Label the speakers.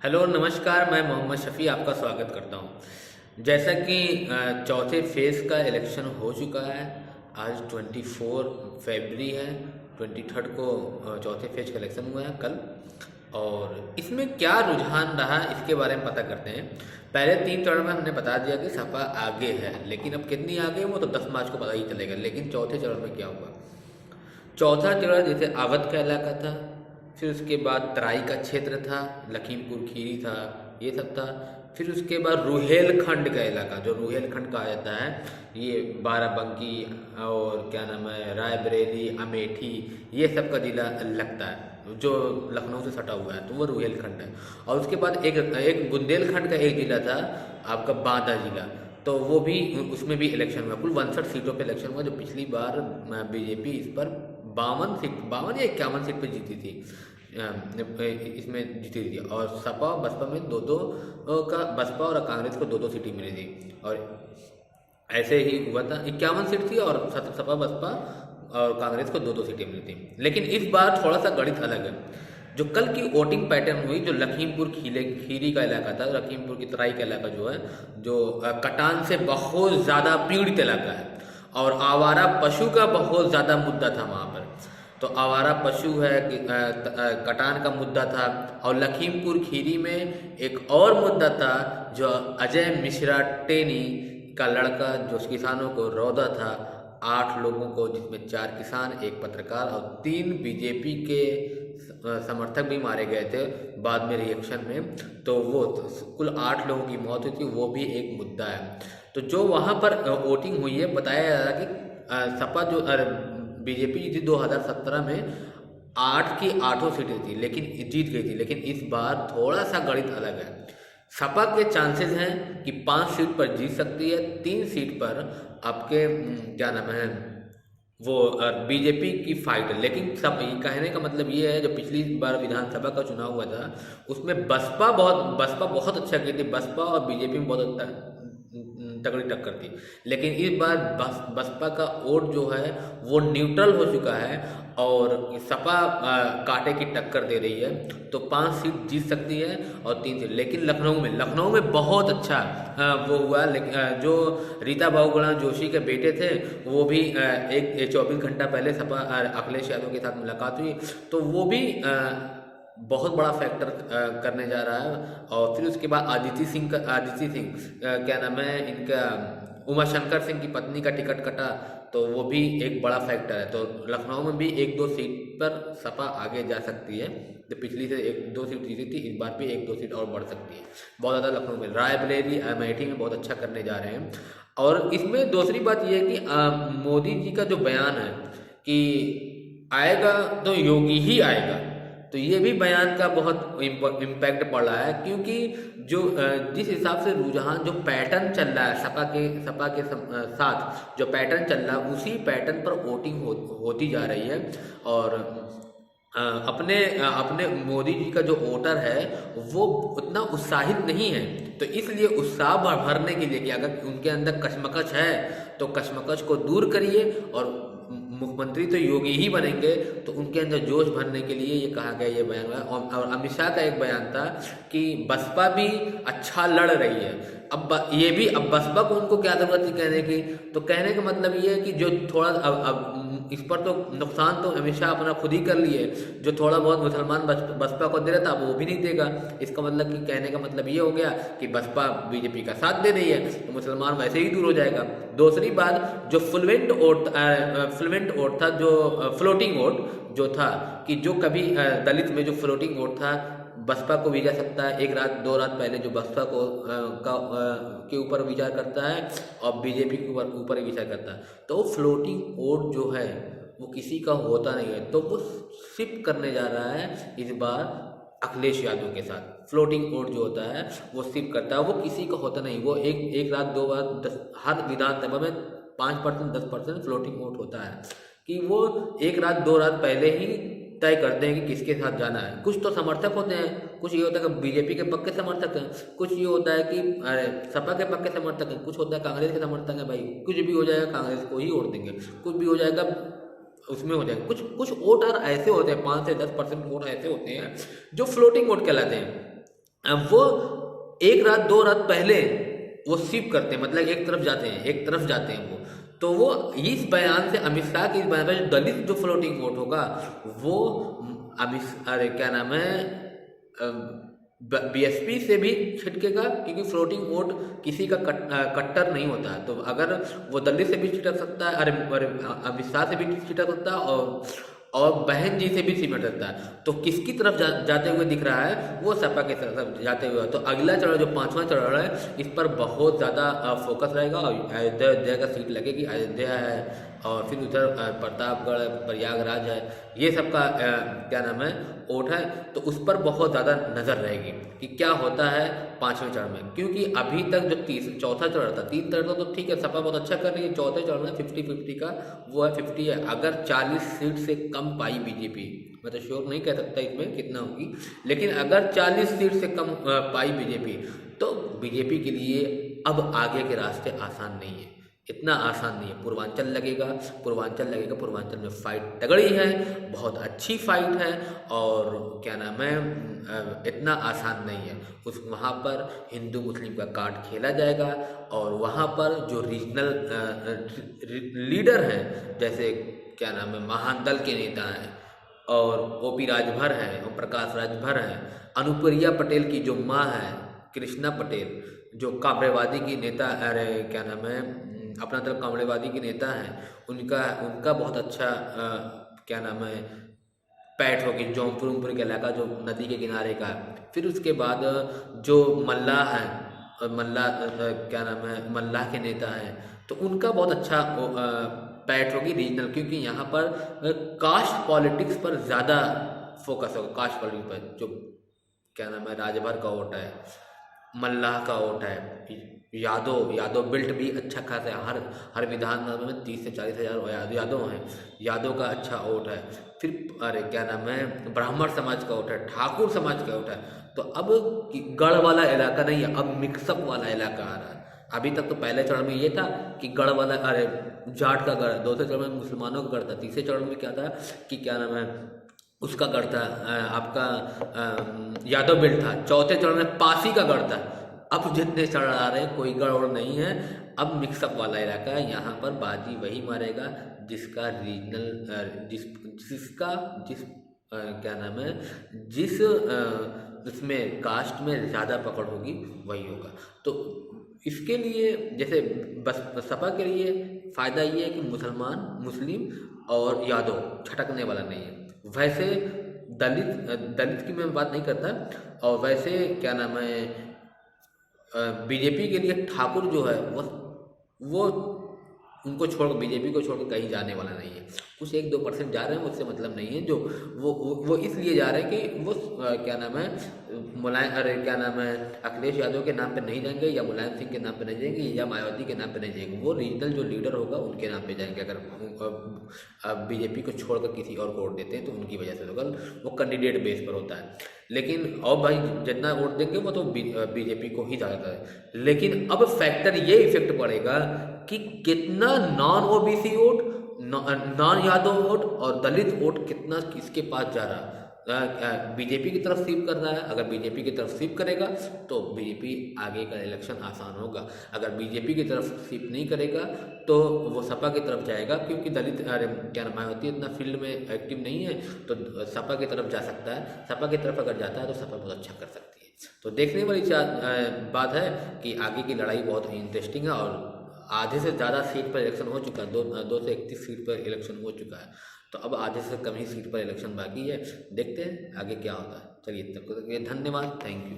Speaker 1: Hello नमस्कार, मैं मोहम्मद शफ़ी आपका स्वागत करता हूँ। जैसा कि चौथे फेज़ का इलेक्शन हो चुका है। आज 24 फरवरी है। 23 को चौथे फेज़ का इलेक्शन हुआ है कल। और इसमें क्या रुझान रहा इसके बारे में पता करते हैं। पहले 3 चरण में हमने बता दिया कि सपा आगे है, लेकिन अब कितनी आगे वो तो 10 मार्च को पता ही चलेगा। लेकिन चौथे चरण में क्या हुआ? चौथा चरण जैसे अवध का इलाका था, फिर उसके बाद तराई का क्षेत्र था, लखीमपुर खीरी था, ये सब था। फिर उसके बाद रुहेलखंड का इलाका, जो रुहेलखंड कहा जाता है, ये बाराबंकी और क्या नाम है, रायबरेली, अमेठी, ये सब का जिला लगता है, जो लखनऊ से सटा हुआ है, तो वो रुहेलखंड है। और उसके बाद एक बुंदेलखंड का एक जिला था, आपका बांदा जिला। तो वो भी, उसमें भी इलेक्शन हुआ। कुल 62 सीटों पे इलेक्शन हुआ, जो पिछली बार बीजेपी इस पर 52 या 51 सीट पे जीती थी। इसमें जीती थी। और सपा और बसपा में दो दो का, बसपा और कांग्रेस को दो दो सीटें मिली थी। और ऐसे ही हुआ था, 51 सीट थी और सपा बसपा और कांग्रेस को दो दो सीटें मिली थी। लेकिन इस बार थोड़ा सा गणित अलग है। जो कल की वोटिंग पैटर्न हुई, जो लखीमपुर खीरी का इलाका था, लखीमपुर की तराई का इलाका जो है, जो कटान से बहुत ज़्यादा पीड़ित इलाका है और आवारा पशु का बहुत ज़्यादा मुद्दा था वहाँ पर। तो आवारा पशु है, कटान का मुद्दा था। और लखीमपुर खीरी में एक और मुद्दा था, जो अजय मिश्रा टेनी का लड़का, जो किसानों को रौदा था। 8 लोगों को, जिसमें 4 किसान, एक पत्रकार और 3 बीजेपी के समर्थक भी मारे गए थे बाद में रिएक्शन में। तो वो कुल 8 लोगों की मौत हुई थी, वो भी एक मुद्दा है। तो जो वहाँ पर वोटिंग हुई है, बताया जा रहा है कि सपा जो बीजेपी जीती 2017 में 8 की 8 सीटें थी, लेकिन जीत गई थी। लेकिन इस बार थोड़ा सा गणित अलग है। सपा के चांसेस हैं कि 5 सीट पर जीत सकती है, 3 सीट पर आपके क्या नाम है, वो बीजेपी की फाइट है। लेकिन सब कहने का मतलब ये है, जो पिछली बार विधानसभा का चुनाव हुआ था, उसमें बसपा बहुत अच्छा की थी। बसपा और बीजेपी में बहुत तगड़ी टक्कर थी। लेकिन इस बार बसपा का वोट जो है वो न्यूट्रल हो चुका है और सपा कांटे की टक्कर दे रही है। तो 5 सीट जीत सकती है और 3 सीट। लेकिन लखनऊ में बहुत अच्छा वो हुआ। लेकिन जो रीता बहुगुणा जोशी के बेटे थे, वो भी एक 24 घंटा पहले सपा अखिलेश यादव के साथ मुलाकात हुई, तो वो भी बहुत बड़ा फैक्टर करने जा रहा है। और फिर उसके बाद आदित्य सिंह क्या नाम है इनका, उमाशंकर सिंह की पत्नी का टिकट कटा, तो वो भी एक बड़ा फैक्टर है। तो लखनऊ में भी 1-2 सीट पर सपा आगे जा सकती है। जो पिछली से 1-2 सीट जीती थी, इस बार भी 1-2 सीट और बढ़ सकती है बहुत ज़्यादा। लखनऊ में, रायबरेली, अमेठी में बहुत अच्छा करने जा रहे हैं। और इसमें दूसरी बात यह है कि मोदी जी का जो बयान है कि आएगा तो योगी ही आएगा, तो ये भी बयान का बहुत इम्पैक्ट पड़ रहा है। क्योंकि जो जिस हिसाब से रुझान, जो पैटर्न चल रहा है सपा के साथ, जो पैटर्न चल रहा है, उसी पैटर्न पर वोटिंग होती जा रही है। और अपने मोदी जी का जो वोटर है वो उतना उत्साहित नहीं है। तो इसलिए उत्साह भरने के लिए कि अगर उनके अंदर कशमकश है तो कशमकश को दूर करिए, और मुख्यमंत्री तो योगी ही बनेंगे, तो उनके अंदर जोश भरने के लिए ये कहा गया, ये बयान हुआ। और अमित शाह का एक बयान था कि बसपा भी अच्छा लड़ रही है। अब बसपा को उनको क्या जरूरत थी कहने की? तो कहने का मतलब ये है कि जो थोड़ा अब इस पर तो नुकसान तो अमित शाह अपना खुद ही कर लिए। जो थोड़ा बहुत मुसलमान बसपा को दे रहा था, वो भी नहीं देगा। इसका मतलब कि कहने का मतलब ये हो गया कि बसपा बीजेपी का साथ दे रही है, तो मुसलमान वैसे ही दूर हो जाएगा। दूसरी बात, जो फ्लुएंट वोट था, जो फ्लोटिंग वोट जो था, कि जो कभी दलित में जो फ्लोटिंग वोट था, बसपा को भी जा सकता है। 1 रात 2 रात पहले जो बसपा को के ऊपर विचार करता है और बीजेपी के ऊपर विचार करता है, तो वो फ्लोटिंग वोट जो है वो किसी का होता नहीं है। तो वो शिफ्ट करने जा रहा है इस बार अखिलेश यादव के साथ। फ्लोटिंग वोट जो होता है वो शिफ्ट करता है, वो किसी का होता नहीं। वो एक रात 2 रात हर विधानसभा में 5% 10% फ्लोटिंग वोट होता है, कि वो 1 रात 2 रात पहले ही तय करते हैं कि किसके साथ जाना है। कुछ तो समर्थक होते हैं, कुछ ये होता है कि बीजेपी के पक्के समर्थक हैं, कुछ ये होता है कि सपा के पक्के समर्थक हैं, कुछ होता है कांग्रेस के समर्थक हैं। भाई कुछ भी हो जाएगा, कांग्रेस को ही वोट देंगे, कुछ भी हो जाएगा उसमें हो जाएगा। कुछ वोटर ऐसे होते हैं, 5 से 10% वोट ऐसे होते हैं जो फ्लोटिंग वोट कहलाते हैं। वो एक रात दो रात पहले वो शिफ्ट करते हैं, मतलब एक तरफ जाते हैं वो। तो वो इस बयान से, अमित शाह के इस बयान पर जो दलित जो फ्लोटिंग वोट होगा वो अरे क्या नाम है, बीएसपी से भी छिटकेगा, क्योंकि फ्लोटिंग वोट किसी का कट्टर नहीं होता है। तो अगर वो दिल्ली से भी छिटक सकता है, अरे अमित शाह से भी छिटक सकता है, और बहन जी से भी सिमट सकता है। तो किसकी तरफ जाते हुए दिख रहा है, वो सपा की तरफ जाते हुए। तो अगला चरण जो 5वां चरण है, इस पर बहुत ज़्यादा फोकस रहेगा। और अयोध्या का सीट लगेगी, अयोध्या है, और फिर उधर प्रतापगढ़, प्रयागराज है, ये सब का क्या नाम है वोट है। तो उस पर बहुत ज़्यादा नज़र रहेगी कि क्या होता है 5वें चरण में। क्योंकि अभी तक जो चौथा चरण था, 3 चरण तो ठीक है, सपा बहुत अच्छा कर रही है। चौथे चरण में 50-50 का वो है, 50 है। अगर 40 सीट से कम पाई बीजेपी, मैं तो श्योर नहीं कह सकता इसमें कितना होगी, लेकिन अगर 40 सीट से कम पाई बीजेपी, तो बीजेपी के लिए अब आगे के रास्ते आसान नहीं है, इतना आसान नहीं है। पूर्वांचल लगेगा, पूर्वांचल में फाइट तगड़ी है, बहुत अच्छी फाइट है, और क्या नाम है इतना आसान नहीं है। वहाँ पर हिंदू मुस्लिम का कार्ड खेला जाएगा, और वहाँ पर जो रीजनल लीडर हैं, जैसे क्या नाम है महान दल के नेता हैं, और ओपी राजभर हैं, ओम प्रकाश राजभर हैं, अनुप्रिया पटेल की जो माँ है कृष्णा पटेल, जो कामरेवादी की नेता, अरे क्या नाम है अपना दल कामरेवादी के नेता हैं, उनका बहुत अच्छा क्या नाम है पैठ होगी, जौनपुर के इलाका जो नदी के किनारे का। फिर उसके बाद जो मल्लाह हैं, क्या नाम है मल्लाह के नेता हैं, तो उनका बहुत अच्छा पैठ होगी रीजनल, क्योंकि यहाँ पर कास्ट पॉलिटिक्स पर ज़्यादा फोकस होगा। कास्ट पॉलिटिक्स पर जो क्या नाम है राजभर का वोट है, मल्लाह का वोट है, यादव बिल्ट भी अच्छा खासा है। हर विधानसभा में 30 से 40 हज़ार यादव हैं, यादव का अच्छा वोट है। फिर अरे क्या नाम है ब्राह्मण समाज का वोट है, ठाकुर समाज का वोट है। तो अब गढ़ वाला इलाका नहीं है, अब मिक्सअप वाला इलाका आ रहा है। अभी तक तो पहले चरण में ये था कि गढ़ वाला, अरे जाट का गढ़, दूसरे चरण में मुसलमानों का गढ़ था, तीसरे चरण में क्या था कि क्या नाम है उसका गढ़ था, आपका यादव बिल्ट था, चौथे चरण में पासी का गढ़ था। अब जितने चढ़ आ रहे हैं कोई गड़बड़ नहीं है, अब मिक्सअप वाला इलाका है। यहाँ पर बाजी वही मारेगा जिसका रीजनल जिस क्या नाम है जिस उसमें कास्ट में ज़्यादा पकड़ होगी वही होगा। तो इसके लिए जैसे बस सपा के लिए फ़ायदा ये है कि मुस्लिम और यादव छटकने वाला नहीं है। वैसे दलित की मैं बात नहीं करता, और वैसे क्या नाम है बीजेपी के लिए ठाकुर जो है वो उनको छोड़, बीजेपी को छोड़कर कहीं जाने वाला नहीं है। कुछ 1-2% जा रहे हैं, उससे मतलब नहीं है। जो वो इसलिए जा रहे हैं कि वो क्या नाम है क्या नाम है अखिलेश यादव के नाम पे नहीं जाएंगे, या मुलायम सिंह के नाम पे नहीं जाएंगे, या मायावती के नाम पे नहीं जाएंगे। वो रीजनल जो लीडर होगा उनके नाम पे जाएंगे। अगर बीजेपी को छोड़कर किसी और को वोट देते हैं तो उनकी वजह से होगा, वो कैंडिडेट बेस पर होता है। लेकिन और भाई जितना वोट देंगे वो तो बीजेपी को ही ज़्यादा है। लेकिन अब फैक्टर ये इफेक्ट पड़ेगा कि कितना non OBC vote, non Yadav vote और दलित वोट कितना किसके पास जा रहा है। बीजेपी की तरफ स्वीप कर रहा है। अगर बीजेपी की तरफ स्वीप करेगा तो बीजेपी आगे का इलेक्शन आसान होगा। अगर बीजेपी की तरफ स्वीप नहीं करेगा तो वो सपा की तरफ जाएगा, क्योंकि दलित क्या नाम होती है इतना फील्ड में एक्टिव नहीं है, तो सपा की तरफ जा सकता है। सपा की तरफ अगर जाता है तो सपा बहुत अच्छा कर सकती है। तो देखने वाली बात है कि आगे की लड़ाई बहुत इंटरेस्टिंग है, और आधे से ज़्यादा सीट पर इलेक्शन हो चुका है। 2 से 31 सीट पर इलेक्शन हो चुका है, तो अब आधे से कम ही सीट पर इलेक्शन बाकी है। देखते हैं आगे क्या होता है। चलिए तब तक के लिए धन्यवाद, थैंक यू।